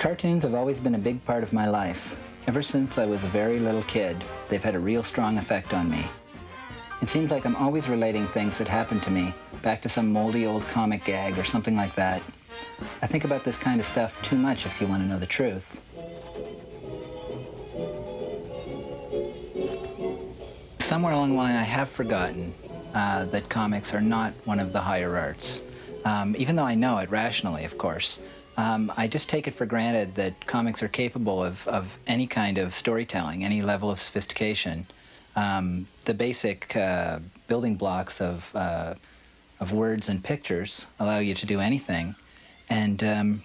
Cartoons have always been a big part of my life. Ever since I was a very little kid, they've had a real strong effect on me. It seems like I'm always relating things that happened to me back to some moldy old comic gag or something like that. I think about this kind of stuff too much if you want to know the truth. Somewhere along the line I have forgotten that comics are not one of the higher arts. Even though I know it rationally, of course. I just take it for granted that comics are capable of any kind of storytelling, any level of sophistication. The basic building blocks of words and pictures allow you to do anything. And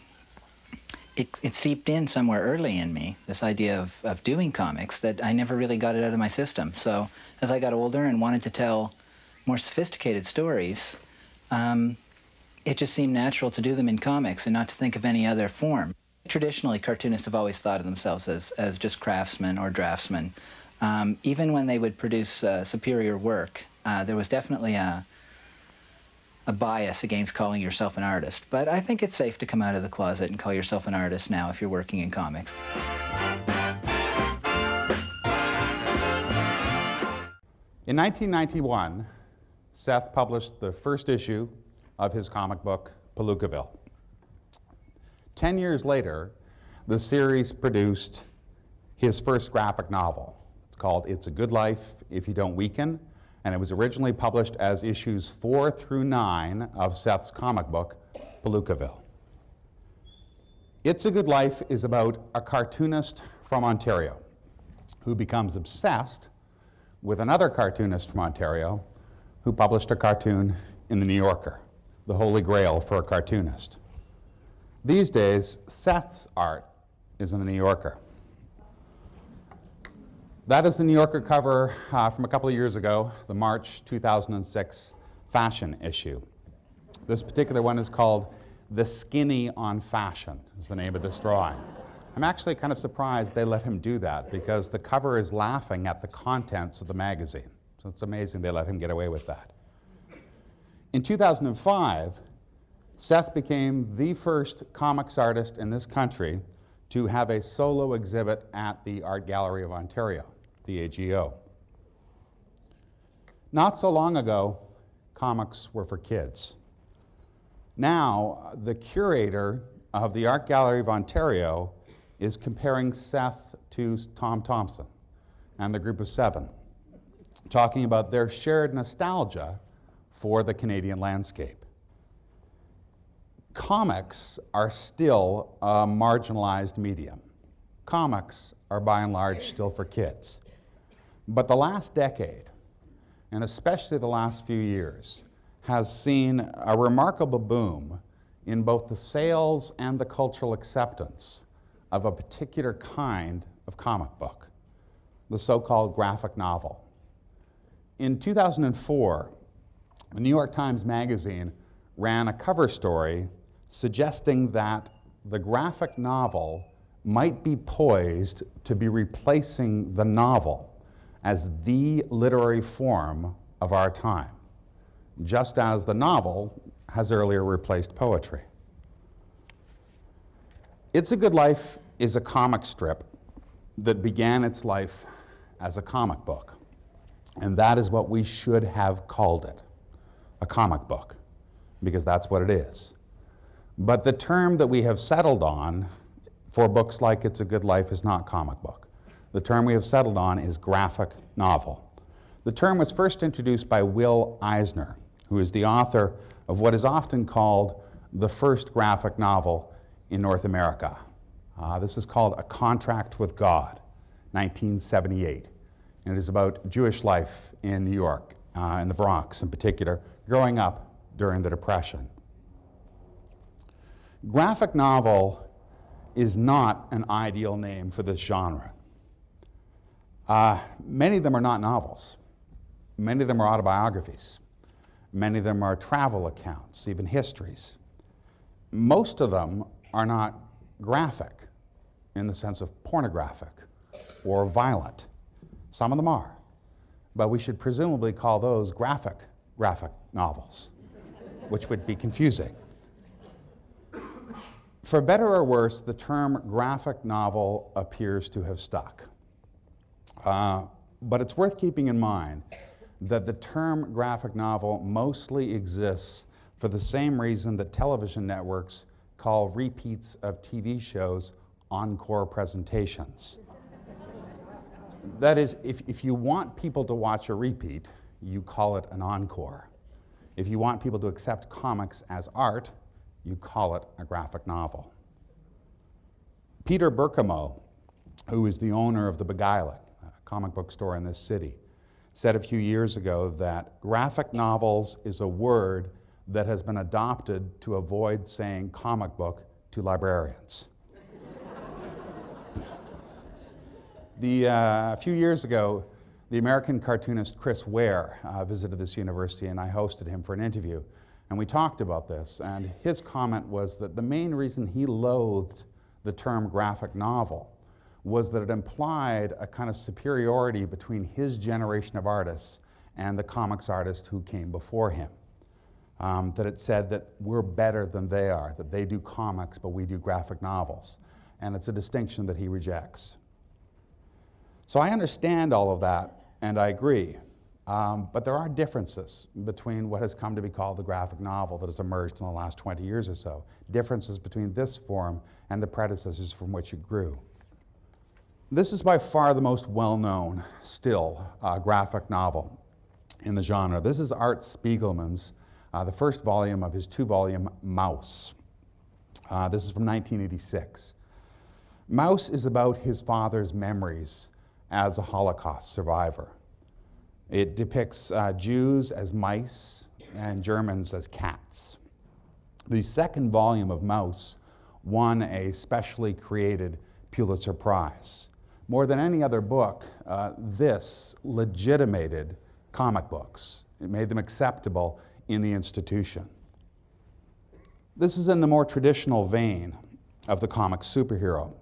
it seeped in somewhere early in me, this idea of doing comics, that I never really got it out of my system. So as I got older and wanted to tell more sophisticated stories, it just seemed natural to do them in comics and not to think of any other form. Traditionally, cartoonists have always thought of themselves as just craftsmen or draftsmen. Even when they would produce superior work, there was definitely a bias against calling yourself an artist. But I think it's safe to come out of the closet and call yourself an artist now if you're working in comics. In 1991, Seth published the first issue of his comic book, Palookaville. 10 years later, the series produced his first graphic novel. It's called It's a Good Life If You Don't Weaken, and it was originally published as issues 4 through 9 of Seth's comic book, Palookaville. It's a Good Life is about a cartoonist from Ontario who becomes obsessed with another cartoonist from Ontario who published a cartoon in the New Yorker, the holy grail for a cartoonist. These days, Seth's art is in the New Yorker. That is the New Yorker cover from a couple of years ago, the March 2006 fashion issue. This particular one is called The Skinny on Fashion, is the name of this drawing. I'm actually kind of surprised they let him do that because the cover is laughing at the contents of the magazine. So it's amazing they let him get away with that. In 2005, Seth became the first comics artist in this country to have a solo exhibit at the Art Gallery of Ontario, the AGO. Not so long ago, comics were for kids. Now, the curator of the Art Gallery of Ontario is comparing Seth to Tom Thompson and the Group of Seven, talking about their shared nostalgia for the Canadian landscape. Comics are still a marginalized medium. Comics are by and large still for kids. But the last decade, and especially the last few years, has seen a remarkable boom in both the sales and the cultural acceptance of a particular kind of comic book, the so-called graphic novel. In 2004, the New York Times Magazine ran a cover story suggesting that the graphic novel might be poised to be replacing the novel as the literary form of our time, just as the novel has earlier replaced poetry. It's a Good Life is a comic strip that began its life as a comic book, and that is what we should have called it. A comic book, because that's what it is. But the term that we have settled on for books like It's a Good Life is not comic book. The term we have settled on is graphic novel. The term was first introduced by Will Eisner, who is the author of what is often called the first graphic novel in North America. This is called A Contract with God, 1978. And it is about Jewish life in New York, in the Bronx in particular, growing up during the Depression. Graphic novel is not an ideal name for this genre. Many of them are not novels. Many of them are autobiographies. Many of them are travel accounts, even histories. Most of them are not graphic in the sense of pornographic or violent. Some of them are. But we should presumably call those graphic novels, which would be confusing. For better or worse, the term graphic novel appears to have stuck. But it's worth keeping in mind that the term graphic novel mostly exists for the same reason that television networks call repeats of TV shows encore presentations. That is, if you want people to watch a repeat, you call it an encore. If you want people to accept comics as art, you call it a graphic novel. Peter Berkamo, who is the owner of the Beguiling, a comic book store in this city, said a few years ago that graphic novels is a word that has been adopted to avoid saying comic book to librarians. A few years ago, the American cartoonist Chris Ware visited this university, and I hosted him for an interview. And we talked about this, and his comment was that the main reason he loathed the term graphic novel was that it implied a kind of superiority between his generation of artists and the comics artists who came before him. That it said that we're better than they are, that they do comics, but we do graphic novels. And it's a distinction that he rejects. So I understand all of that, and I agree. But there are differences between what has come to be called the graphic novel that has emerged in the last 20 years or so. Differences between this form and the predecessors from which it grew. This is by far the most well-known, still, graphic novel in the genre. This is Art Spiegelman's, the first volume of his 2-volume Mouse. This is from 1986. Mouse is about his father's memories as a Holocaust survivor. It depicts Jews as mice and Germans as cats. The second volume of Mouse won a specially created Pulitzer Prize. More than any other book, this legitimated comic books. It made them acceptable in the institution. This is in the more traditional vein of the comic superhero.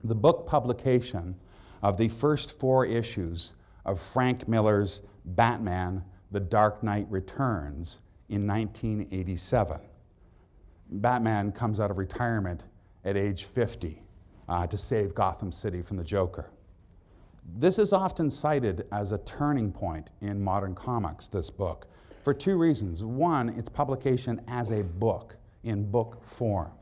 The book publication of the first 4 issues of Frank Miller's Batman: The Dark Knight Returns in 1987. Batman comes out of retirement at age 50 to save Gotham City from the Joker. This is often cited as a turning point in modern comics, this book, for 2 reasons. One, its publication as a book, in book form,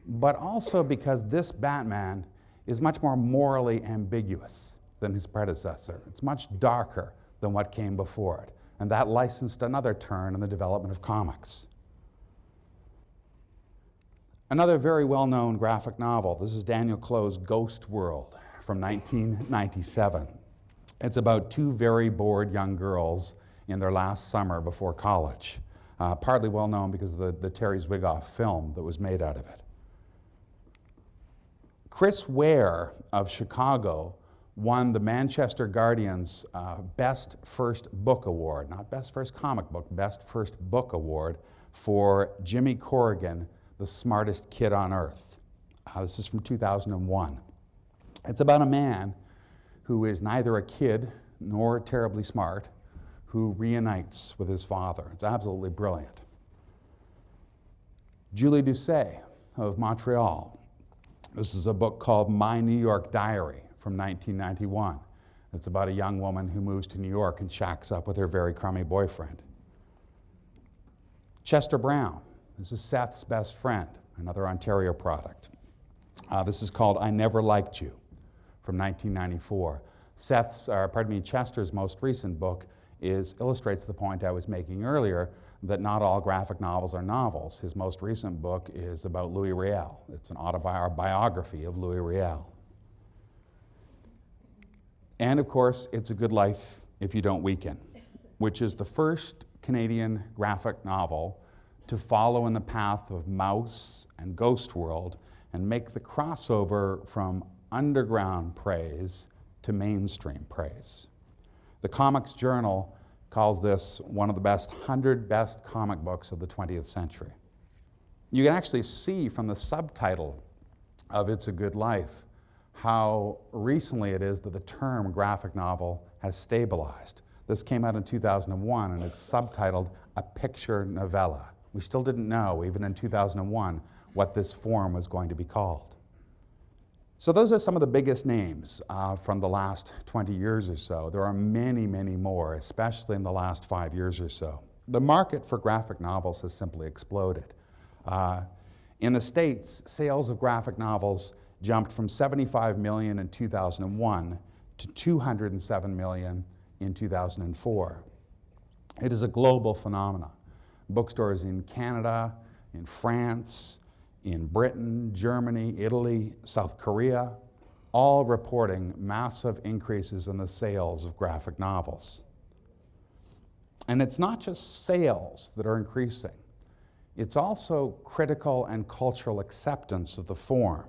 but also because this Batman is much more morally ambiguous than his predecessor. It's much darker than what came before it, and that licensed another turn in the development of comics. Another very well-known graphic novel, this is Daniel Clo's Ghost World from 1997. It's about 2 very bored young girls in their last summer before college, partly well-known because of the Terry Zwigoff film that was made out of it. Chris Ware of Chicago won the Manchester Guardian's Best First Book Award, not Best First Comic Book, Best First Book Award for Jimmy Corrigan, The Smartest Kid on Earth. This is from 2001. It's about a man who is neither a kid nor terribly smart, who reunites with his father. It's absolutely brilliant. Julie Doucet of Montreal. This is a book called My New York Diary from 1991. It's about a young woman who moves to New York and shacks up with her very crummy boyfriend. Chester Brown. This is Seth's best friend, another Ontario product. This is called I Never Liked You from 1994. Chester's most recent book illustrates the point I was making earlier, that not all graphic novels are novels. His most recent book is about Louis Riel. It's an autobiography of Louis Riel. And of course, It's a Good Life If You Don't Weaken, which is the first Canadian graphic novel to follow in the path of Mouse and Ghost World and make the crossover from underground praise to mainstream praise. The Comics Journal calls this one of the 100 best comic books of the 20th century. You can actually see from the subtitle of It's a Good Life how recently it is that the term graphic novel has stabilized. This came out in 2001 and it's subtitled A Picture Novella. We still didn't know, even in 2001, what this form was going to be called. So those are some of the biggest names from the last 20 years or so. There are many, many more, especially in the last 5 years or so. The market for graphic novels has simply exploded. In the States, sales of graphic novels jumped from 75 million in 2001 to 207 million in 2004. It is a global phenomenon. Bookstores in Canada, in France, in Britain, Germany, Italy, South Korea, all reporting massive increases in the sales of graphic novels. And it's not just sales that are increasing. It's also critical and cultural acceptance of the form.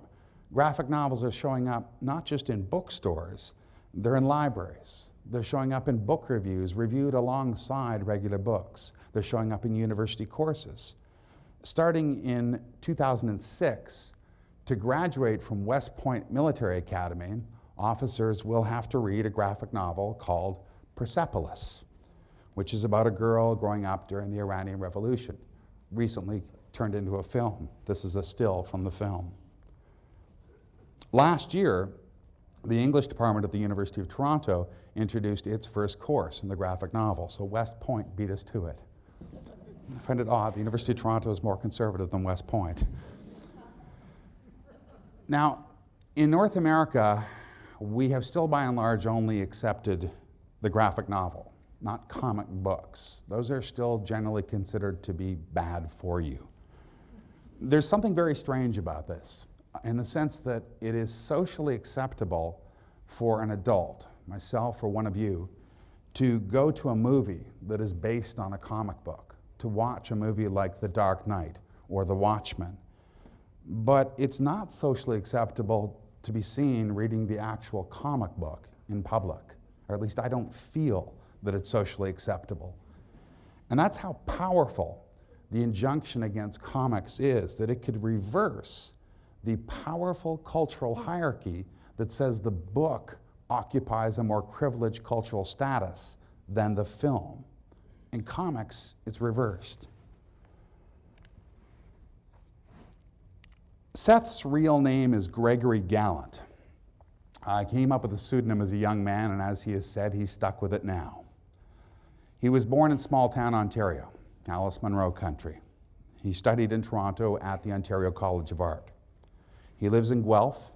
Graphic novels are showing up not just in bookstores, they're in libraries. They're showing up in book reviews, reviewed alongside regular books. They're showing up in university courses. Starting in 2006, to graduate from West Point Military Academy, officers will have to read a graphic novel called Persepolis, which is about a girl growing up during the Iranian Revolution, recently turned into a film. This is a still from the film. Last year, the English department at the University of Toronto introduced its first course in the graphic novel, so West Point beat us to it. I find it odd. The University of Toronto is more conservative than West Point. Now, in North America, we have still by and large only accepted the graphic novel, not comic books. Those are still generally considered to be bad for you. There's something very strange about this, in the sense that it is socially acceptable for an adult, myself or one of you, to go to a movie that is based on a comic book, to watch a movie like The Dark Knight or The Watchmen. But it's not socially acceptable to be seen reading the actual comic book in public, or at least I don't feel that it's socially acceptable. And that's how powerful the injunction against comics is, that it could reverse the powerful cultural hierarchy that says the book occupies a more privileged cultural status than the film. In comics, it's reversed. Seth's real name is Gregory Gallant. He came up with a pseudonym as a young man, and as he has said, he's stuck with it now. He was born in small-town Ontario, Alice Munro country. He studied in Toronto at the Ontario College of Art. He lives in Guelph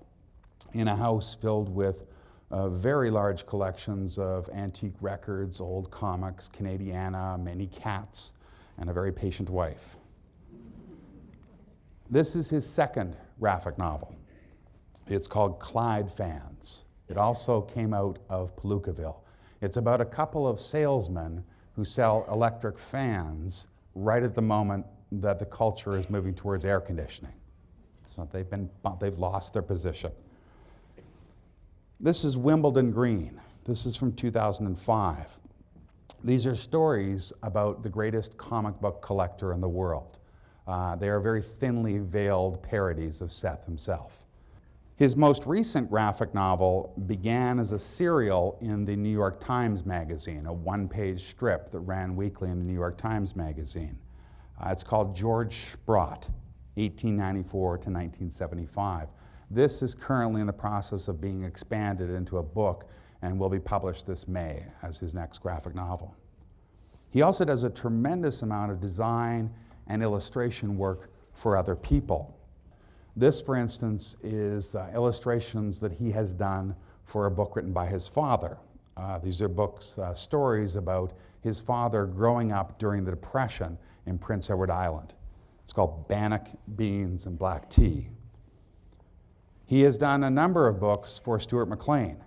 in a house filled with very large collections of antique records, old comics, Canadiana, many cats, and a very patient wife. This is his second graphic novel. It's called Clyde Fans. It also came out of Palookaville. It's about a couple of salesmen who sell electric fans right at the moment that the culture is moving towards air conditioning. So they've lost their position. This is Wimbledon Green. This is from 2005. These are stories about the greatest comic book collector in the world. They are very thinly veiled parodies of Seth himself. His most recent graphic novel began as a serial in the New York Times Magazine, a one-page strip that ran weekly in the New York Times Magazine. It's called George Sprott, 1894 to 1975. This is currently in the process of being expanded into a book and will be published this May as his next graphic novel. He also does a tremendous amount of design and illustration work for other people. This, for instance, is illustrations that he has done for a book written by his father. These are books, stories about his father growing up during the Depression in Prince Edward Island. It's called Bannock, Beans, and Black Tea. He has done a number of books for Stuart McLean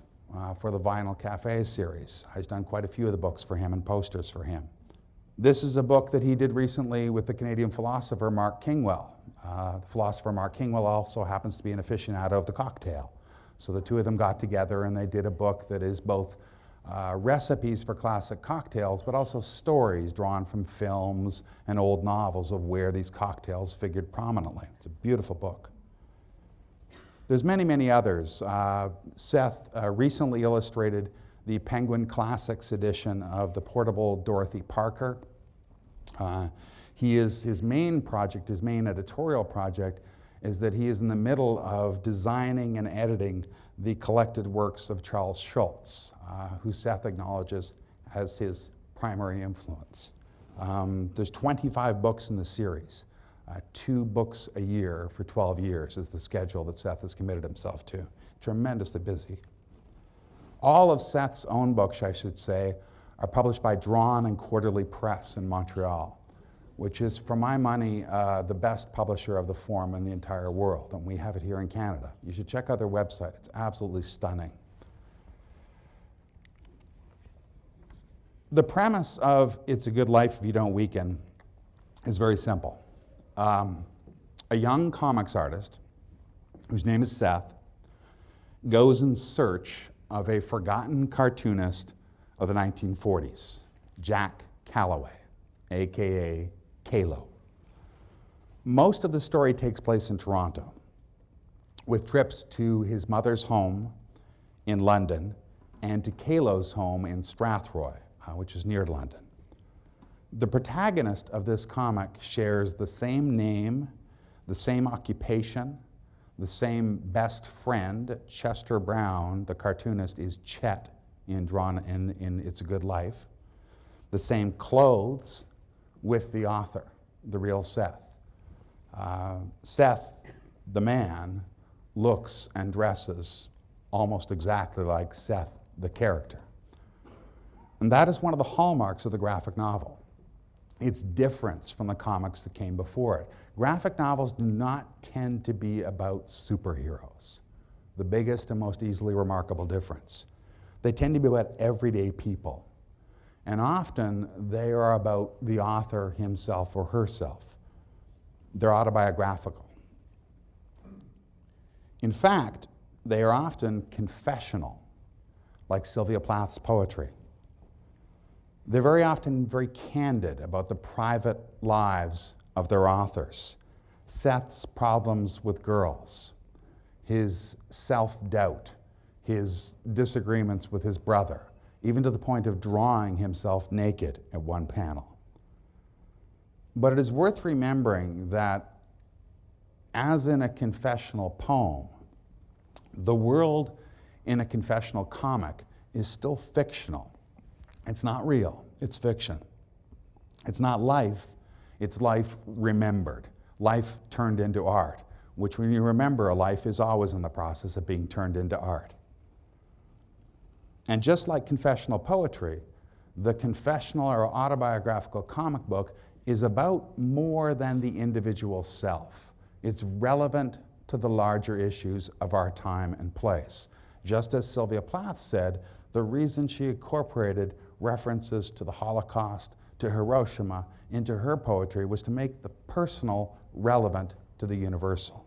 for the Vinyl Cafe series. He's done quite a few of the books for him and posters for him. This is a book that he did recently with the Canadian philosopher Mark Kingwell. The philosopher Mark Kingwell also happens to be an aficionado of the cocktail. So the two of them got together and they did a book that is both recipes for classic cocktails, but also stories drawn from films and old novels of where these cocktails figured prominently. It's a beautiful book. There's many, many others. Seth recently illustrated the Penguin Classics edition of the portable Dorothy Parker. His main project, his main editorial project, is that he is in the middle of designing and editing the collected works of Charles Schulz, who Seth acknowledges as his primary influence. There's 25 books in the series. 2 books a year for 12 years is the schedule that Seth has committed himself to. Tremendously busy. All of Seth's own books, I should say, are published by Drawn and Quarterly Press in Montreal, which is, for my money, the best publisher of the form in the entire world, and we have it here in Canada. You should check out their website. It's absolutely stunning. The premise of It's a Good Life If You Don't Weaken is very simple. A young comics artist, whose name is Seth, goes in search of a forgotten cartoonist of the 1940s, Jack Calloway, aka Kalo. Most of the story takes place in Toronto, with trips to his mother's home in London and to Kalo's home in Strathroy, which is near London. The protagonist of this comic shares the same name, the same occupation, the same best friend. Chester Brown, the cartoonist, is Chet in It's a Good Life. The same clothes with the author, the real Seth. Seth, the man, looks and dresses almost exactly like Seth, the character. And that is one of the hallmarks of the graphic novel. Its difference from the comics that came before it. Graphic novels do not tend to be about superheroes, the biggest and most easily remarkable difference. They tend to be about everyday people. And often they are about the author himself or herself. They're autobiographical. In fact, they are often confessional, like Sylvia Plath's poetry. They're very often very candid about the private lives of their authors. Seth's problems with girls, his self-doubt, his disagreements with his brother, even to the point of drawing himself naked at one panel. But it is worth remembering that, as in a confessional poem, the world in a confessional comic is still fictional. It's not real, it's fiction. It's not life, it's life remembered, life turned into art, which when you remember a life is always in the process of being turned into art. And just like confessional poetry, the confessional or autobiographical comic book is about more than the individual self. It's relevant to the larger issues of our time and place. Just as Sylvia Plath said, the reason she incorporated references to the Holocaust, to Hiroshima, into her poetry was to make the personal relevant to the universal.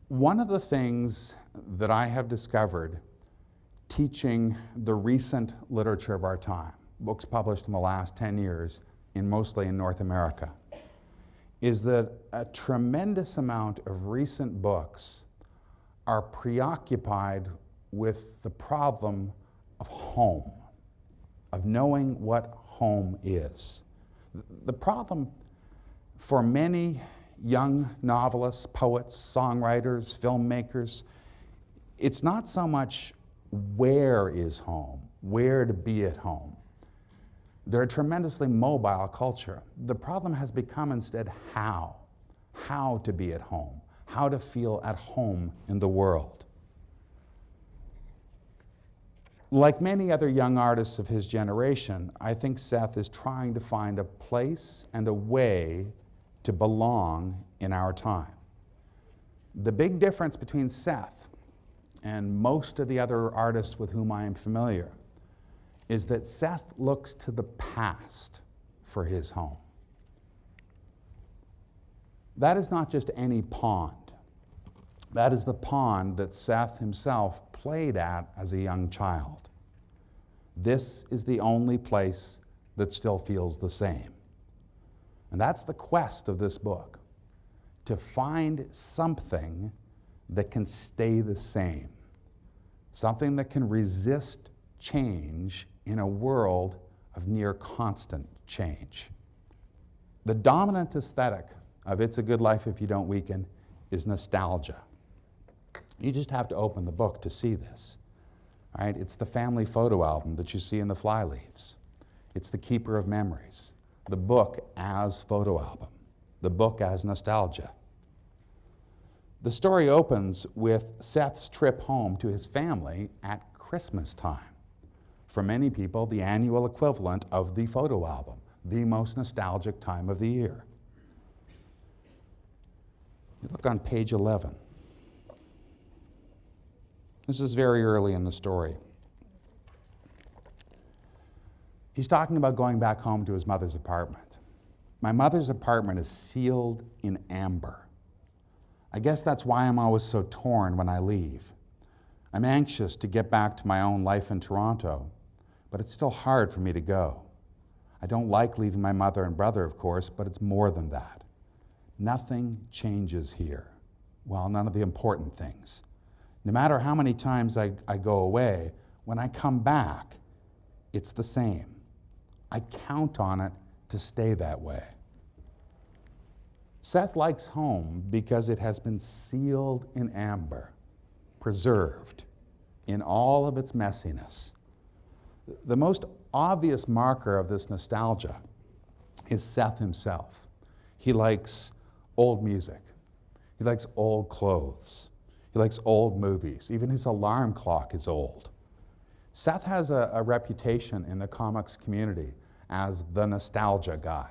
One of the things that I have discovered teaching the recent literature of our time, books published in the last 10 years, mostly in North America, is that a tremendous amount of recent books are preoccupied with the problem of home, of knowing what home is. The problem for many young novelists, poets, songwriters, filmmakers, it's not so much where is home, where to be at home. They're a tremendously mobile culture. The problem has become instead how to be at home, how to feel at home in the world. Like many other young artists of his generation, I think Seth is trying to find a place and a way to belong in our time. The big difference between Seth and most of the other artists with whom I am familiar is that Seth looks to the past for his home. That is not just any pond. That is the pond that Seth himself played at as a young child. This is the only place that still feels the same. And that's the quest of this book, to find something that can stay the same, something that can resist change in a world of near constant change. The dominant aesthetic of It's a Good Life If You Don't Weaken is nostalgia. You just have to open the book to see this. All right? It's the family photo album that you see in the flyleaves. It's the keeper of memories. The book as photo album. The book as nostalgia. The story opens with Seth's trip home to his family at Christmas time. For many people, the annual equivalent of the photo album, the most nostalgic time of the year. You look on page 11. This is very early in the story. He's talking about going back home to his mother's apartment. My mother's apartment is sealed in amber. I guess that's why I'm always so torn when I leave. I'm anxious to get back to my own life in Toronto, but it's still hard for me to go. I don't like leaving my mother and brother, of course, but it's more than that. Nothing changes here. Well, none of the important things. No matter how many times I go away, when I come back, it's the same. I count on it to stay that way. Seth likes home because it has been sealed in amber, preserved in all of its messiness. The most obvious marker of this nostalgia is Seth himself. He likes old music. He likes old clothes. He likes old movies. Even his alarm clock is old. Seth has a reputation in the comics community as the nostalgia guy,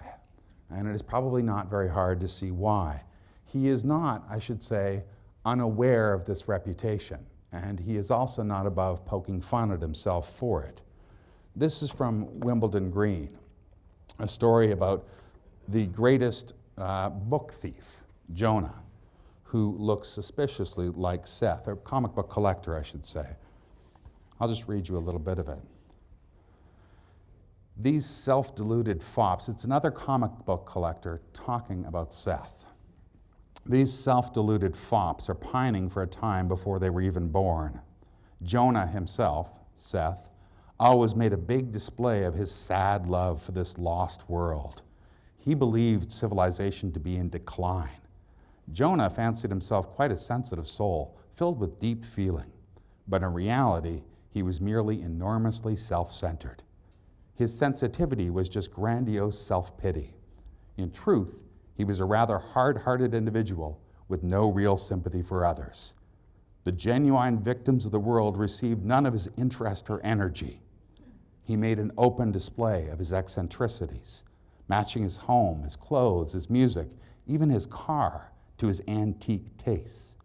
and it is probably not very hard to see why. He is not, I should say, unaware of this reputation, and he is also not above poking fun at himself for it. This is from Wimbledon Green, a story about the greatest book thief, Jonah, who looks suspiciously like Seth, or comic book collector, I should say. I'll just read you a little bit of it. These self-deluded fops, it's another comic book collector talking about Seth. These self-deluded fops are pining for a time before they were even born. Jonah himself, Seth, always made a big display of his sad love for this lost world. He believed civilization to be in decline. Jonah fancied himself quite a sensitive soul, filled with deep feeling, but in reality, he was merely enormously self-centered. His sensitivity was just grandiose self-pity. In truth, he was a rather hard-hearted individual with no real sympathy for others. The genuine victims of the world received none of his interest or energy. He made an open display of his eccentricities, matching his home, his clothes, his music, even his car, to his antique tastes.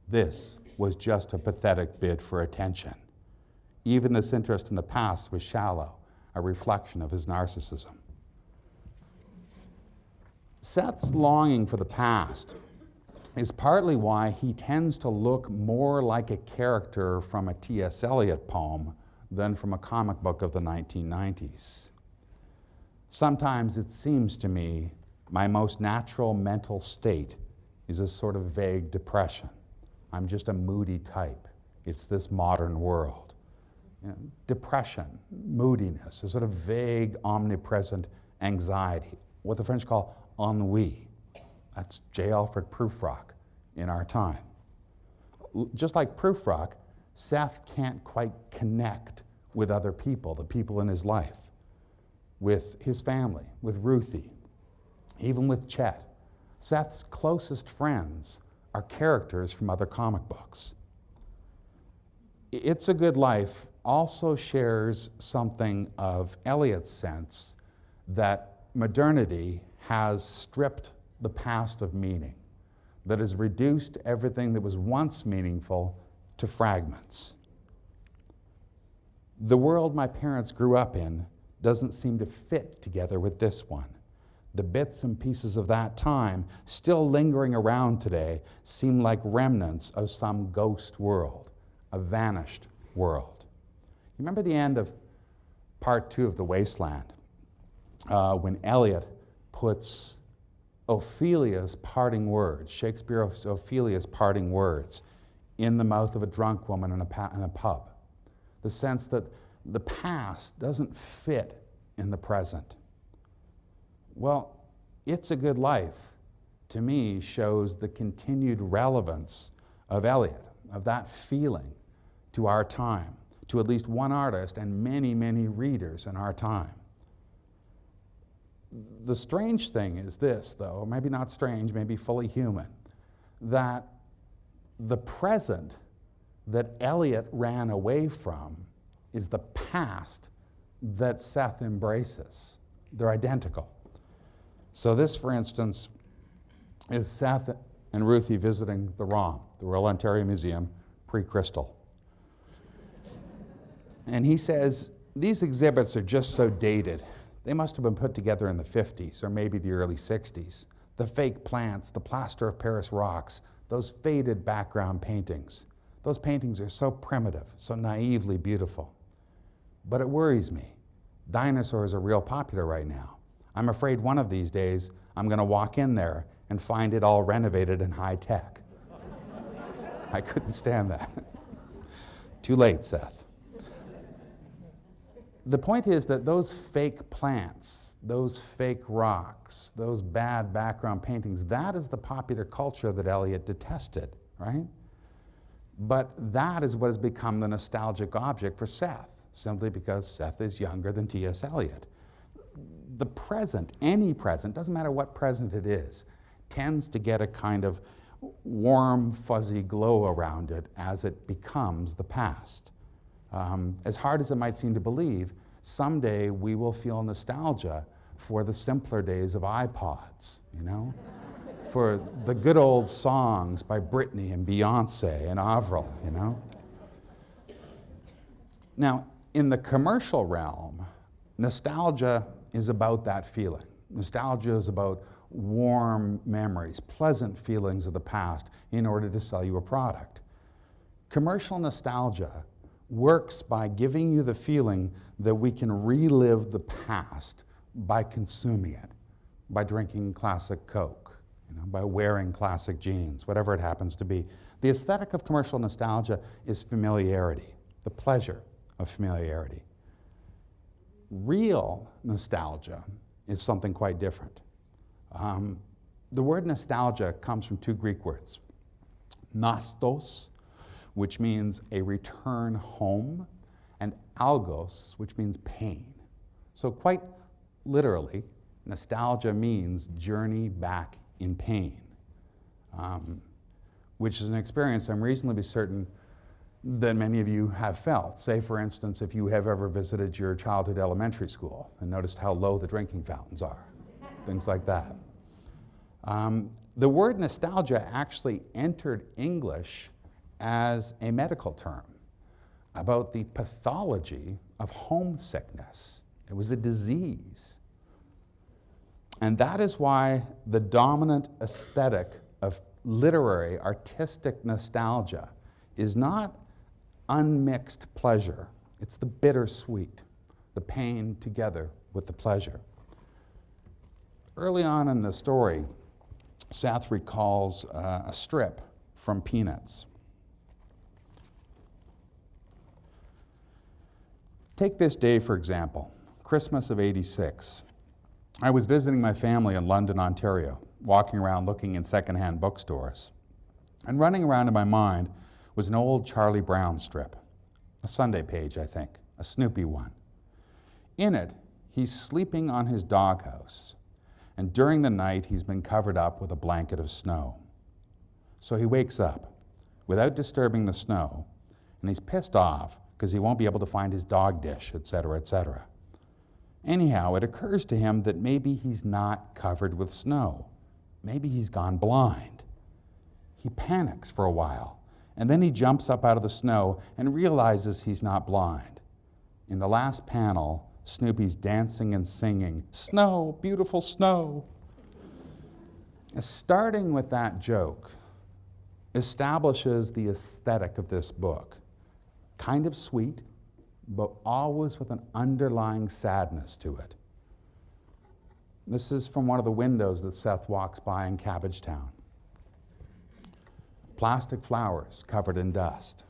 This was just a pathetic bid for attention. Even this interest in the past was shallow, a reflection of his narcissism. Seth's longing for the past is partly why he tends to look more like a character from a T.S. Eliot poem than from a comic book of the 1990s. Sometimes it seems to me my most natural mental state is a sort of vague depression. I'm just a moody type. It's this modern world. You know, depression, moodiness, a sort of vague, omnipresent anxiety, what the French call ennui. That's J. Alfred Prufrock in our time. Just like Prufrock, Seth can't quite connect with other people, the people in his life, with his family, with Ruthie, even with Chet. Seth's closest friends are characters from other comic books. It's a Good Life also shares something of Eliot's sense that modernity has stripped the past of meaning, that has reduced everything that was once meaningful to fragments. The world my parents grew up in doesn't seem to fit together with this one. The bits and pieces of that time still lingering around today seem like remnants of some ghost world, a vanished world. You remember the end of part 2 of The Wasteland, when Eliot puts Ophelia's parting words, Shakespeare's Ophelia's parting words, in the mouth of a drunk woman in a pub. The sense that the past doesn't fit in the present. Well, It's a Good Life, to me, shows the continued relevance of Eliot, of that feeling to our time, to at least one artist and many, many readers in our time. The strange thing is this, though, maybe not strange, maybe fully human, that the present that Eliot ran away from is the past that Seth embraces. They're identical. So this, for instance, is Seth and Ruthie visiting the ROM, the Royal Ontario Museum, pre-Crystal. And he says, these exhibits are just so dated. They must have been put together in the 50s or maybe the early 60s. The fake plants, the plaster of Paris rocks, those faded background paintings. Those paintings are so primitive, so naively beautiful. But it worries me. Dinosaurs are real popular right now. I'm afraid one of these days I'm going to walk in there and find it all renovated and high tech. I couldn't stand that. Too late, Seth. The point is that those fake plants, those fake rocks, those bad background paintings, that is the popular culture that Eliot detested, right? But that is what has become the nostalgic object for Seth, simply because Seth is younger than T.S. Eliot. The present, any present, doesn't matter what present it is, tends to get a kind of warm, fuzzy glow around it as it becomes the past. As hard as it might seem to believe, someday we will feel nostalgia for the simpler days of iPods, you know? For the good old songs by Britney and Beyonce and Avril, you know? Now, in the commercial realm, nostalgia is about that feeling. Nostalgia is about warm memories, pleasant feelings of the past in order to sell you a product. Commercial nostalgia works by giving you the feeling that we can relive the past by consuming it, by drinking classic Coke, you know, by wearing classic jeans, whatever it happens to be. The aesthetic of commercial nostalgia is familiarity, the pleasure of familiarity. Real nostalgia is something quite different. The word nostalgia comes from two Greek words, nostos, which means a return home, and algos, which means pain. So quite literally, nostalgia means journey back in pain, which is an experience I'm reasonably certain that many of you have felt. Say, for instance, if you have ever visited your childhood elementary school and noticed how low the drinking fountains are, things like that. The word nostalgia actually entered English as a medical term about the pathology of homesickness. It was a disease. And that is why the dominant aesthetic of literary, artistic nostalgia is not unmixed pleasure. It's the bittersweet, the pain together with the pleasure. Early on in the story, Seth recalls a strip from Peanuts. Take this day, for example, Christmas of '86. I was visiting my family in London, Ontario, walking around looking in secondhand bookstores. And running around in my mind was an old Charlie Brown strip, a Sunday page, I think, a Snoopy one. In it, he's sleeping on his doghouse, and during the night he's been covered up with a blanket of snow. So he wakes up without disturbing the snow, and he's pissed off because he won't be able to find his dog dish, etc., etc. Anyhow, it occurs to him that maybe he's not covered with snow. Maybe he's gone blind. He panics for a while, and then he jumps up out of the snow and realizes he's not blind. In the last panel, Snoopy's dancing and singing, "Snow, beautiful snow." Starting with that joke establishes the aesthetic of this book. Kind of sweet, but always with an underlying sadness to it. This is from one of the windows that Seth walks by in Cabbagetown. Plastic flowers covered in dust.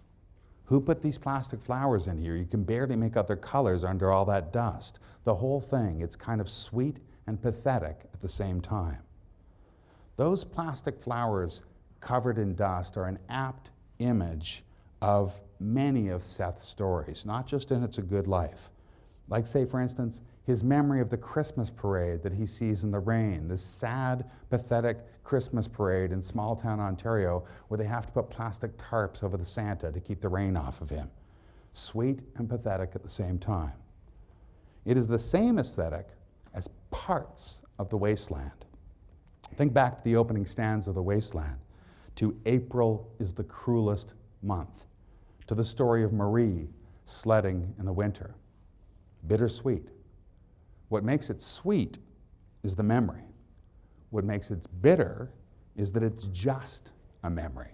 Who put these plastic flowers in here? You can barely make out their colors under all that dust. The whole thing, it's kind of sweet and pathetic at the same time. Those plastic flowers covered in dust are an apt image of many of Seth's stories, not just in It's a Good Life. Like, say, for instance, his memory of the Christmas parade that he sees in the rain, this sad, pathetic Christmas parade in small-town Ontario where they have to put plastic tarps over the Santa to keep the rain off of him. Sweet and pathetic at the same time. It is the same aesthetic as parts of The Wasteland. Think back to the opening stanza of The Wasteland, to April is the cruelest month, to the story of Marie sledding in the winter. Bittersweet. What makes it sweet is the memory. What makes it bitter is that it's just a memory.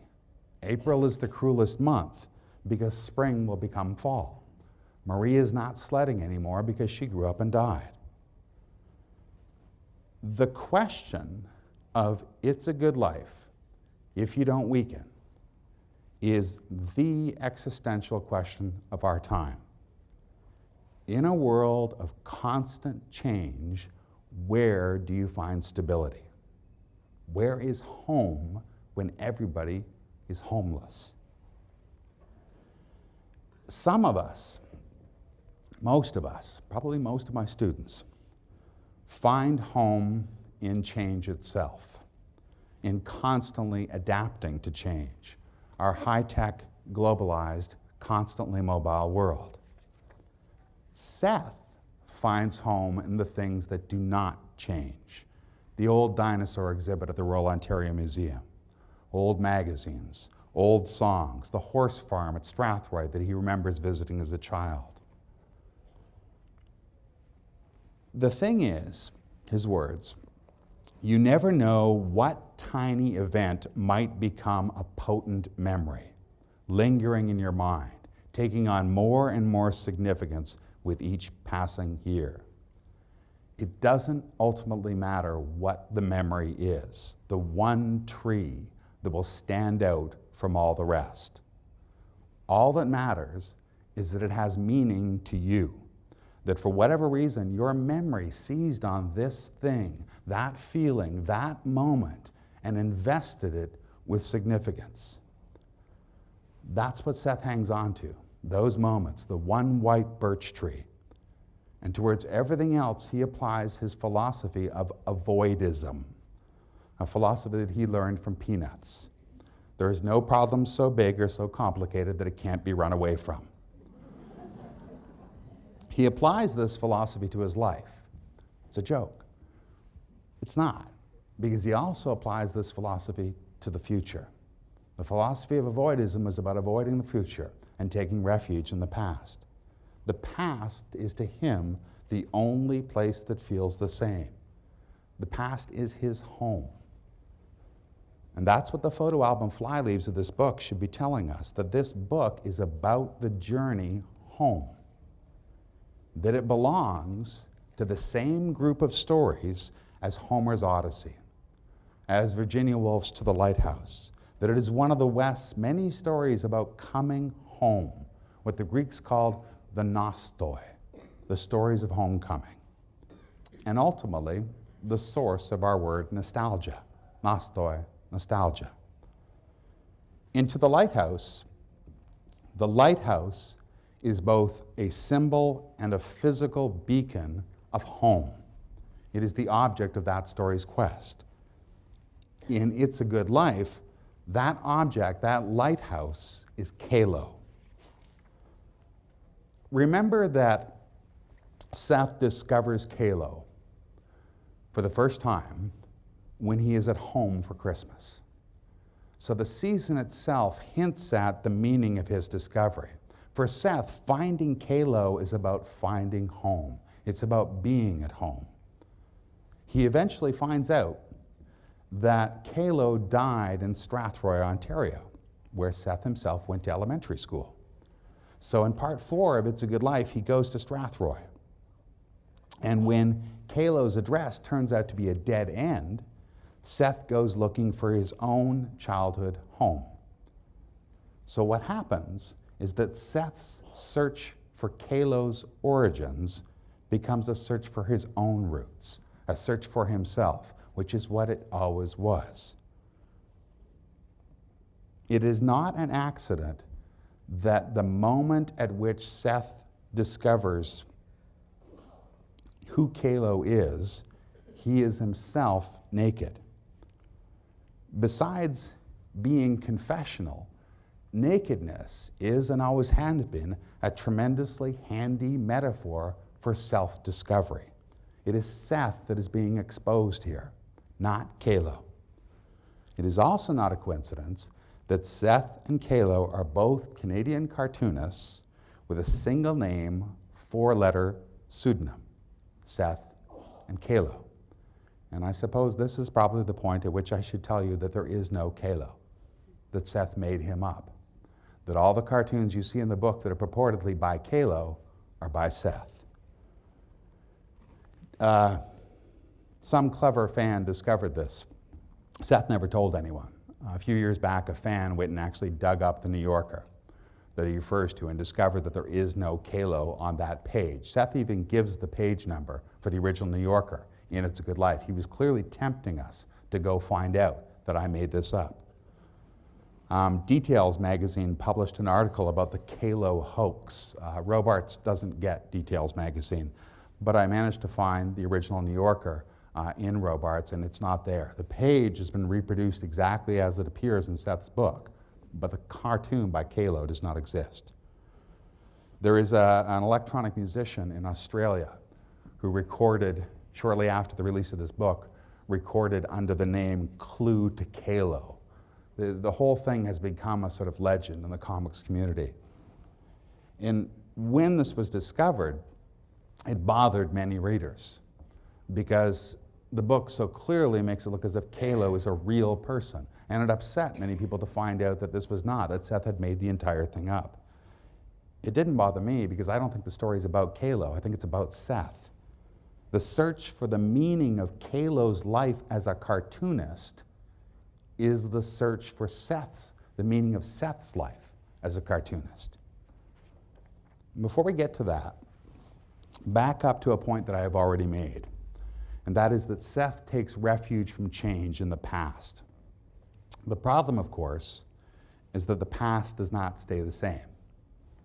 April is the cruelest month because spring will become fall. Marie is not sledding anymore because she grew up and died. The question of It's a Good Life, if you don't weaken, is the existential question of our time. In a world of constant change, where do you find stability? Where is home when everybody is homeless? Some of us, most of us, probably most of my students, find home in change itself, in constantly adapting to change, our high-tech, globalized, constantly mobile world. Seth finds home in the things that do not change. The old dinosaur exhibit at the Royal Ontario Museum, old magazines, old songs, the horse farm at Strathroy that he remembers visiting as a child. The thing is, his words, you never know what tiny event might become a potent memory, lingering in your mind, taking on more and more significance with each passing year. It doesn't ultimately matter what the memory is, the one tree that will stand out from all the rest. All that matters is that it has meaning to you, that for whatever reason, your memory seized on this thing, that feeling, that moment, and invested it with significance. That's what Seth hangs on to, those moments, the one white birch tree. And towards everything else, he applies his philosophy of avoidism, a philosophy that he learned from Peanuts. There is no problem so big or so complicated that it can't be run away from. He applies this philosophy to his life. It's a joke. It's not, because he also applies this philosophy to the future. The philosophy of avoidism is about avoiding the future and taking refuge in the past. The past is to him the only place that feels the same. The past is his home. And that's what the photo album flyleaves of this book should be telling us, that this book is about the journey home. That it belongs to the same group of stories as Homer's Odyssey, as Virginia Woolf's To the Lighthouse, that it is one of the West's many stories about coming home, what the Greeks called the nostoi, the stories of homecoming, and ultimately the source of our word nostalgia, nostoi, nostalgia. Into the lighthouse is both a symbol and a physical beacon of home. It is the object of that story's quest. In It's a Good Life, that object, that lighthouse, is Kalo. Remember that Seth discovers Kalo for the first time when he is at home for Christmas. So the season itself hints at the meaning of his discovery. For Seth, finding Kalo is about finding home. It's about being at home. He eventually finds out that Kalo died in Strathroy, Ontario, where Seth himself went to elementary school. So in part 4 of It's a Good Life, he goes to Strathroy. And when Kalo's address turns out to be a dead end, Seth goes looking for his own childhood home. So what happens is that Seth's search for Kalo's origins becomes a search for his own roots, a search for himself, which is what it always was. It is not an accident that the moment at which Seth discovers who Kalo is, he is himself naked. Besides being confessional, nakedness is and always has been a tremendously handy metaphor for self-discovery. It is Seth that is being exposed here, not Kalo. It is also not a coincidence that Seth and Kalo are both Canadian cartoonists with a single name, four-letter pseudonym, Seth and Kalo. And I suppose this is probably the point at which I should tell you that there is no Kalo, that Seth made him up, that all the cartoons you see in the book that are purportedly by Kalo are by Seth. Some clever fan discovered this. Seth never told anyone. A few years back, a fan went and actually dug up the New Yorker that he refers to and discovered that there is no Kalo on that page. Seth even gives the page number for the original New Yorker in It's a Good Life. He was clearly tempting us to go find out that I made this up. Details magazine published an article about the Kalo hoax. Robarts doesn't get Details magazine, but I managed to find the original New Yorker in Robarts, and it's not there. The page has been reproduced exactly as it appears in Seth's book, but the cartoon by Kalo does not exist. There is an electronic musician in Australia who recorded, shortly after the release of this book, recorded under the name Clue to Kalo. The whole thing has become a sort of legend in the comics community. And when this was discovered, it bothered many readers because the book so clearly makes it look as if Kalo is a real person. And it upset many people to find out that this was not, that Seth had made the entire thing up. It didn't bother me because I don't think the story is about Kalo. I think it's about Seth. The search for the meaning of Kalo's life as a cartoonist is the search for the meaning of Seth's life as a cartoonist. Before we get to that, back up to a point that I have already made, and that is that Seth takes refuge from change in the past. The problem, of course, is that the past does not stay the same.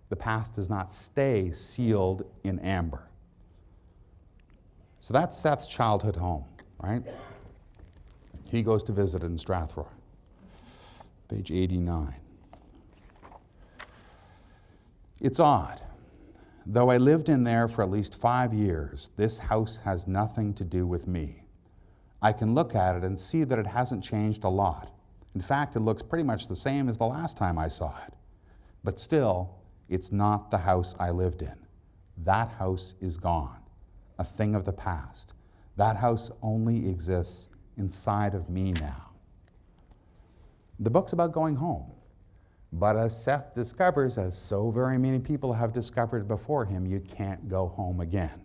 The past does not stay sealed in amber. So that's Seth's childhood home, right? He goes to visit in Strathroy. Page 89. It's odd. Though I lived in there for at least 5 years, this house has nothing to do with me. I can look at it and see that it hasn't changed a lot. In fact, it looks pretty much the same as the last time I saw it. But still, it's not the house I lived in. That house is gone, a thing of the past. That house only exists inside of me now. The book's about going home. But as Seth discovers, as so very many people have discovered before him, you can't go home again.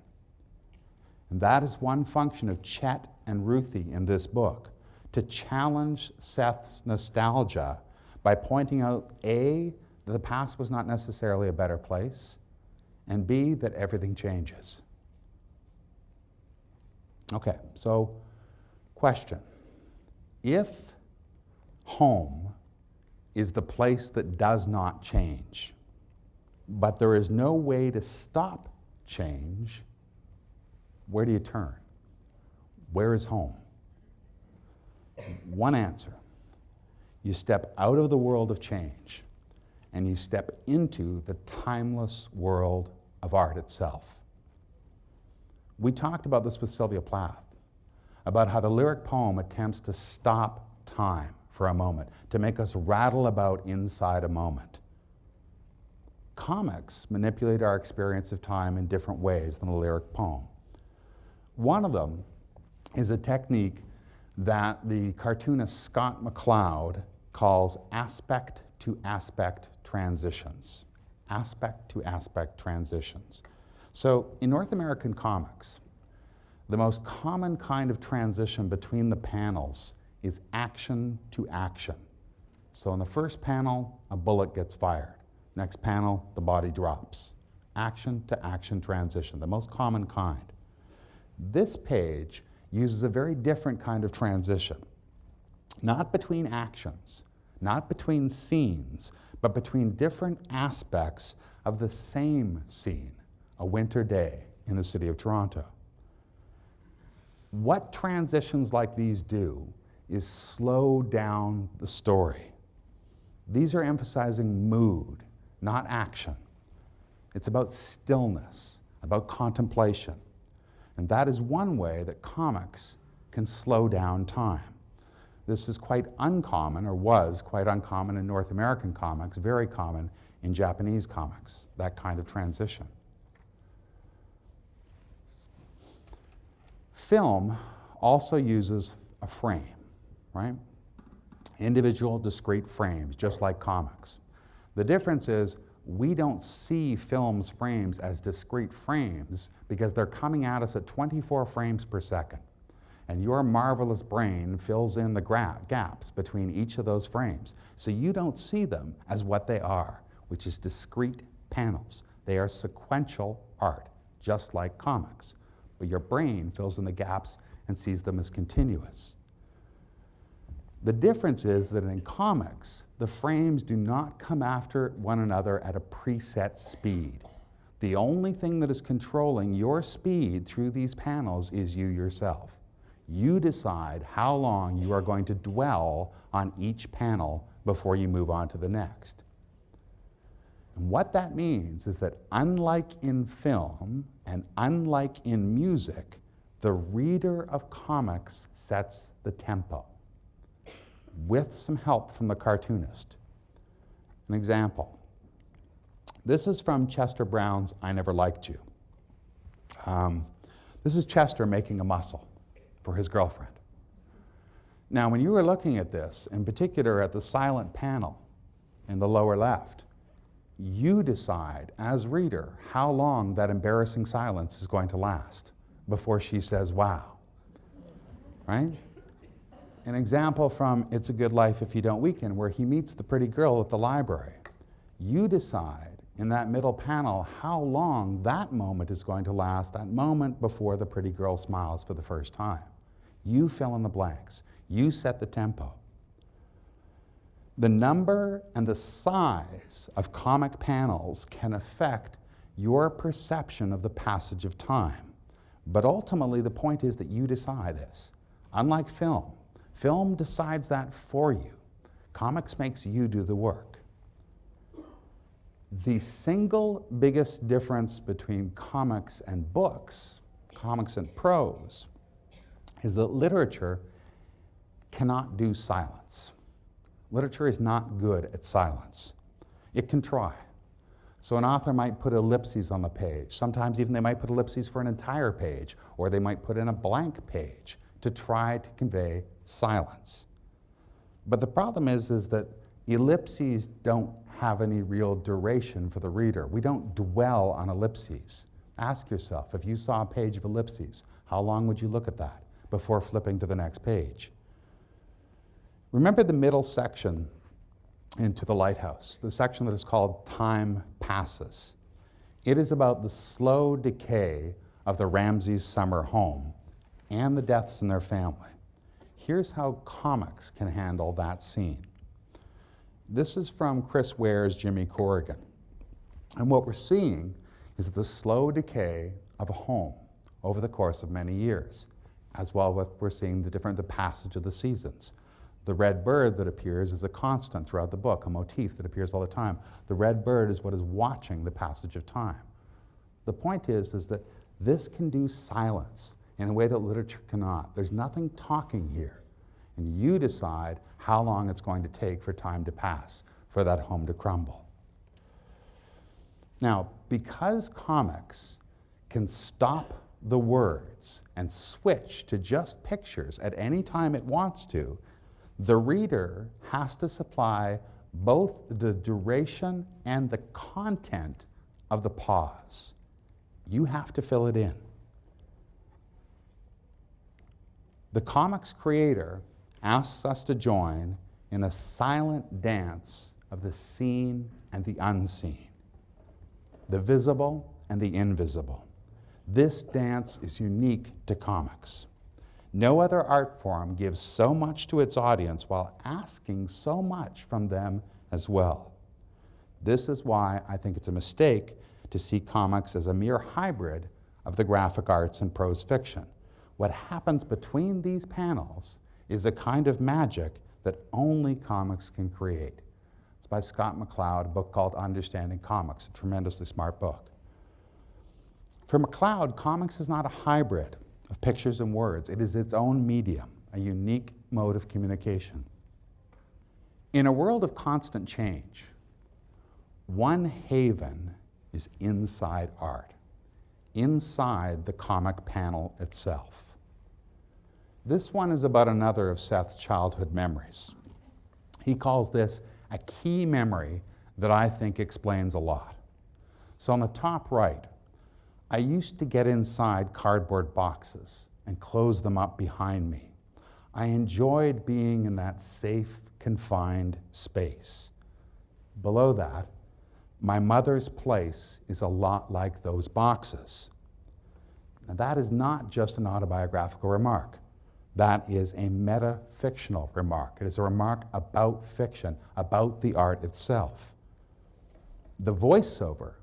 And that is one function of Chet and Ruthie in this book, to challenge Seth's nostalgia by pointing out, A, that the past was not necessarily a better place, and B, that everything changes. Okay, so question. If home is the place that does not change, but there is no way to stop change, where do you turn? Where is home? One answer. You step out of the world of change and you step into the timeless world of art itself. We talked about this with Sylvia Plath, about how the lyric poem attempts to stop time for a moment, to make us rattle about inside a moment. Comics manipulate our experience of time in different ways than a lyric poem. One of them is a technique that the cartoonist Scott McCloud calls aspect-to-aspect transitions. Aspect-to-aspect transitions. So in North American comics, the most common kind of transition between the panels is action to action. So in the first panel, a bullet gets fired. Next panel, the body drops. Action to action transition, the most common kind. This page uses a very different kind of transition. Not between actions, not between scenes, but between different aspects of the same scene, a winter day in the city of Toronto. What transitions like these do is slow down the story. These are emphasizing mood, not action. It's about stillness, about contemplation. And that is one way that comics can slow down time. This is quite uncommon, or was quite uncommon in North American comics, very common in Japanese comics, that kind of transition. Film also uses a frame, right? Individual, discrete frames, just like comics. The difference is we don't see film's frames as discrete frames because they're coming at us at 24 frames per second. And your marvelous brain fills in the gaps between each of those frames. So you don't see them as what they are, which is discrete panels. They are sequential art, just like comics. But your brain fills in the gaps and sees them as continuous. The difference is that in comics, the frames do not come after one another at a preset speed. The only thing that is controlling your speed through these panels is you yourself. You decide how long you are going to dwell on each panel before you move on to the next. And what that means is that unlike in film and unlike in music, the reader of comics sets the tempo with some help from the cartoonist. An example. This is from Chester Brown's I Never Liked You. This is Chester making a muscle for his girlfriend. Now, when you were looking at this, in particular at the silent panel in the lower left, you decide as reader how long that embarrassing silence is going to last before she says, wow, right? An example from It's a Good Life If You Don't Weaken, where he meets the pretty girl at the library. You decide in that middle panel how long that moment is going to last, that moment before the pretty girl smiles for the first time. You fill in the blanks. You set the tempo. The number and the size of comic panels can affect your perception of the passage of time. But ultimately, the point is that you decide this. Unlike film, film decides that for you. Comics makes you do the work. The single biggest difference between comics and books, comics and prose, is that literature cannot do silence. Literature is not good at silence. It can try. So an author might put ellipses on the page. Sometimes even they might put ellipses for an entire page, or they might put in a blank page to try to convey silence. But the problem is that ellipses don't have any real duration for the reader. We don't dwell on ellipses. Ask yourself, if you saw a page of ellipses, how long would you look at that before flipping to the next page? Remember the middle section into The Lighthouse, the section that is called Time Passes. It is about the slow decay of the Ramseys' summer home and the deaths in their family. Here's how comics can handle that scene. This is from Chris Ware's Jimmy Corrigan. And what we're seeing is the slow decay of a home over the course of many years, as well as we're seeing the passage of the seasons. The red bird that appears is a constant throughout the book, a motif that appears all the time. The red bird is what is watching the passage of time. The point is that this can do silence in a way that literature cannot. There's nothing talking here. And you decide how long it's going to take for time to pass, for that home to crumble. Now, because comics can stop the words and switch to just pictures at any time it wants to, the reader has to supply both the duration and the content of the pause. You have to fill it in. The comics creator asks us to join in a silent dance of the scene and the unseen, the visible and the invisible. This dance is unique to comics. No other art form gives so much to its audience while asking so much from them as well. This is why I think it's a mistake to see comics as a mere hybrid of the graphic arts and prose fiction. What happens between these panels is a kind of magic that only comics can create. It's by Scott McCloud, a book called Understanding Comics, a tremendously smart book. For McCloud, comics is not a hybrid of pictures and words. It is its own medium, a unique mode of communication. In a world of constant change, one haven is inside art, inside the comic panel itself. This one is about another of Seth's childhood memories. He calls this a key memory that I think explains a lot. So on the top right, I used to get inside cardboard boxes and close them up behind me. I enjoyed being in that safe, confined space. Below that, my mother's place is a lot like those boxes. Now, that is not just an autobiographical remark. That is a meta-fictional remark. It is a remark about fiction, about the art itself. The voiceover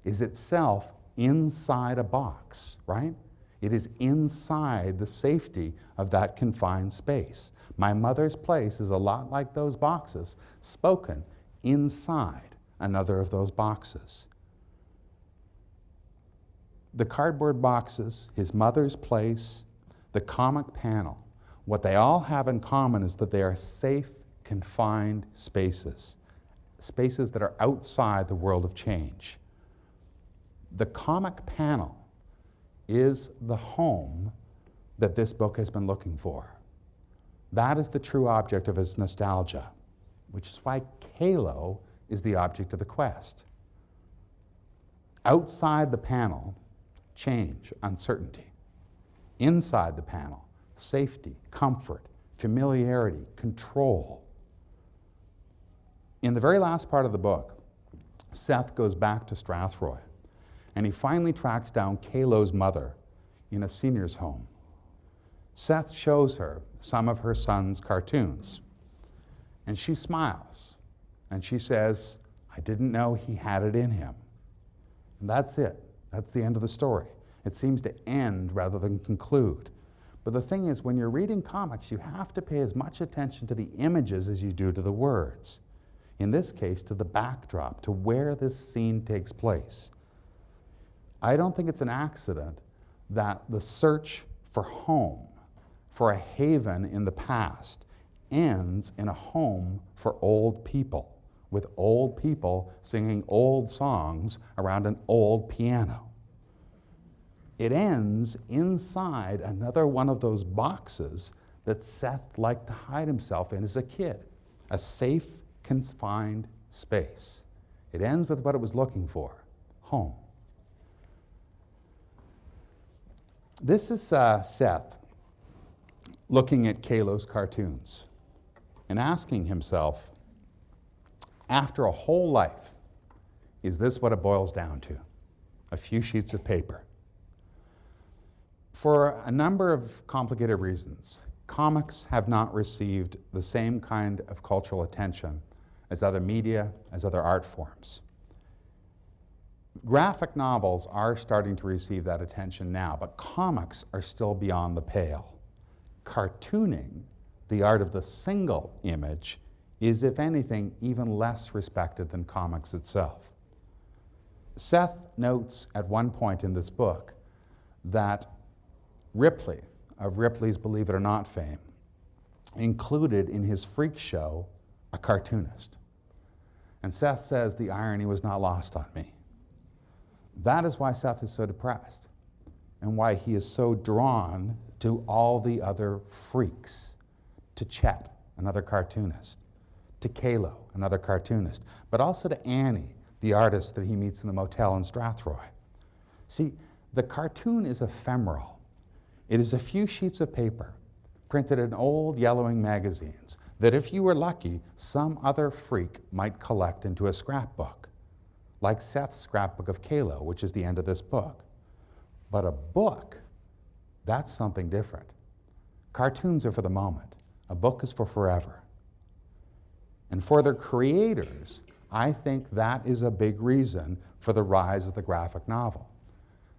is itself inside a box, right? It is inside the safety of that confined space. My mother's place is a lot like those boxes, spoken inside another of those boxes. The cardboard boxes, his mother's place, the comic panel, what they all have in common is that they are safe, confined spaces, spaces that are outside the world of change. The comic panel is the home that this book has been looking for. That is the true object of his nostalgia, which is why Kalo is the object of the quest. Outside the panel, change, uncertainty. Inside the panel, safety, comfort, familiarity, control. In the very last part of the book, Seth goes back to Strathroy, and he finally tracks down Kalo's mother in a senior's home. Seth shows her some of her son's cartoons, and she smiles, and she says, "I didn't know he had it in him." And that's it. That's the end of the story. It seems to end rather than conclude. But the thing is, when you're reading comics, you have to pay as much attention to the images as you do to the words. In this case, to the backdrop, to where this scene takes place. I don't think it's an accident that the search for home, for a haven in the past, ends in a home for old people, with old people singing old songs around an old piano. It ends inside another one of those boxes that Seth liked to hide himself in as a kid, a safe, confined space. It ends with what it was looking for, home. This is Seth looking at Kalo's cartoons and asking himself, after a whole life, is this what it boils down to? A few sheets of paper. For a number of complicated reasons, comics have not received the same kind of cultural attention as other media, as other art forms. Graphic novels are starting to receive that attention now, but comics are still beyond the pale. Cartooning, the art of the single image, is, if anything, even less respected than comics itself. Seth notes at one point in this book that Ripley, of Ripley's Believe It or Not fame, included in his freak show a cartoonist. And Seth says the irony was not lost on me. That is why Seth is so depressed and why he is so drawn to all the other freaks, to Chet, another cartoonist, to Kalo, another cartoonist, but also to Annie, the artist that he meets in the motel in Strathroy. See, the cartoon is ephemeral. It is a few sheets of paper printed in old yellowing magazines that if you were lucky, some other freak might collect into a scrapbook, like Seth's scrapbook of Kalo, which is the end of this book. But a book, that's something different. Cartoons are for the moment. A book is for forever. And for their creators, I think that is a big reason for the rise of the graphic novel.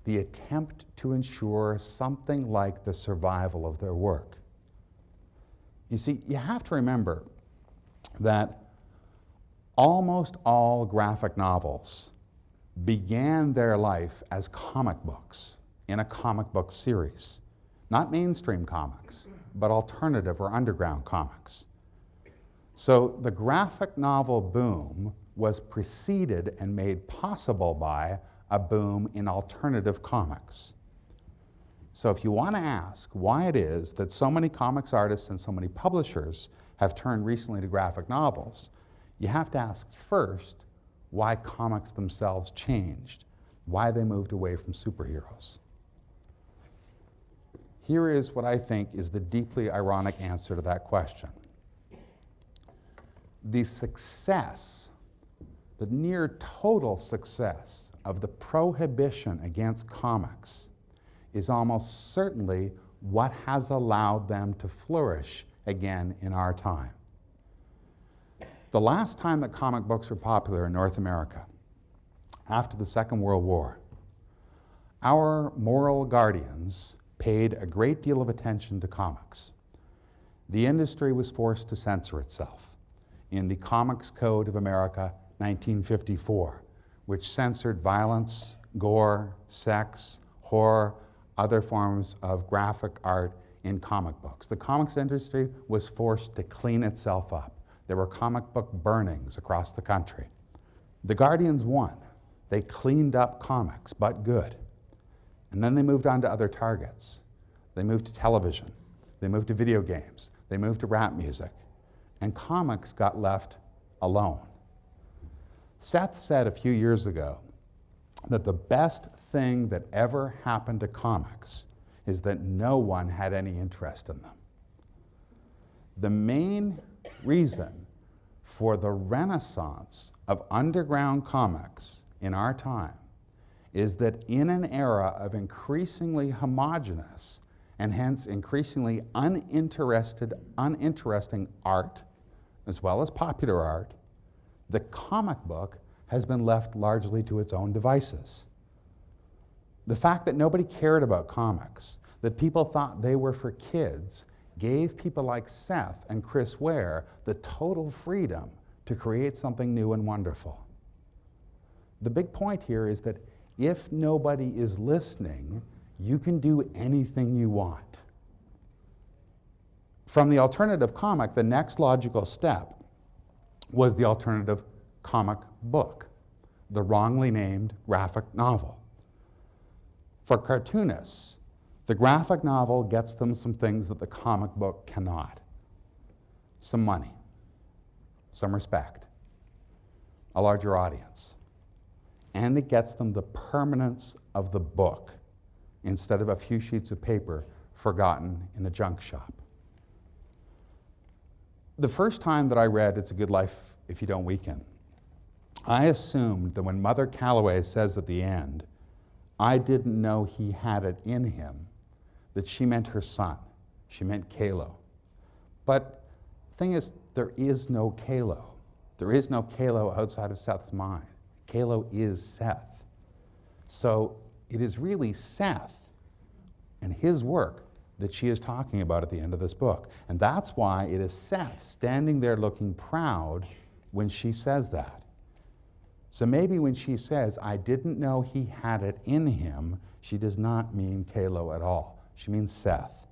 The attempt to ensure something like the survival of their work. You see, you have to remember that almost all graphic novels began their life as comic books in a comic book series. Not mainstream comics, but alternative or underground comics. So the graphic novel boom was preceded and made possible by a boom in alternative comics. So if you want to ask why it is that so many comics artists and so many publishers have turned recently to graphic novels, you have to ask first why comics themselves changed, why they moved away from superheroes. Here is what I think is the deeply ironic answer to that question. The success, the near total success of the prohibition against comics is almost certainly what has allowed them to flourish again in our time. The last time that comic books were popular in North America, after the Second World War, our moral guardians paid a great deal of attention to comics. The industry was forced to censor itself in the Comics Code of America, 1954, which censored violence, gore, sex, horror, other forms of graphic art in comic books. The comics industry was forced to clean itself up. There were comic book burnings across the country. The Guardians won. They cleaned up comics, but good. And then they moved on to other targets. They moved to television. They moved to video games. They moved to rap music. And comics got left alone. Seth said a few years ago that the best thing that ever happened to comics is that no one had any interest in them. The main reason for the renaissance of underground comics in our time is that in an era of increasingly homogeneous and hence increasingly uninteresting art, as well as popular art, the comic book has been left largely to its own devices. The fact that nobody cared about comics, that people thought they were for kids, gave people like Seth and Chris Ware the total freedom to create something new and wonderful. The big point here is that if nobody is listening, you can do anything you want. From the alternative comic, the next logical step was the alternative comic book, the wrongly named graphic novel. For cartoonists, the graphic novel gets them some things that the comic book cannot. Some money, some respect, a larger audience, and it gets them the permanence of the book instead of a few sheets of paper forgotten in a junk shop. The first time that I read It's a Good Life If You Don't Weaken, I assumed that when Mother Calloway says at the end, I didn't know he had it in him, that she meant her son. She meant Kalo. But the thing is, there is no Kalo. There is no Kalo outside of Seth's mind. Kalo is Seth. So it is really Seth and his work that she is talking about at the end of this book. And that's why it is Seth standing there looking proud when she says that. So maybe when she says, I didn't know he had it in him, she does not mean Kalo at all. She means Seth.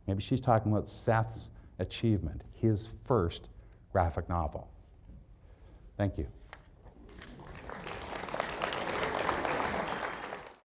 Maybe she's talking about Seth's achievement, his first graphic novel. Thank you.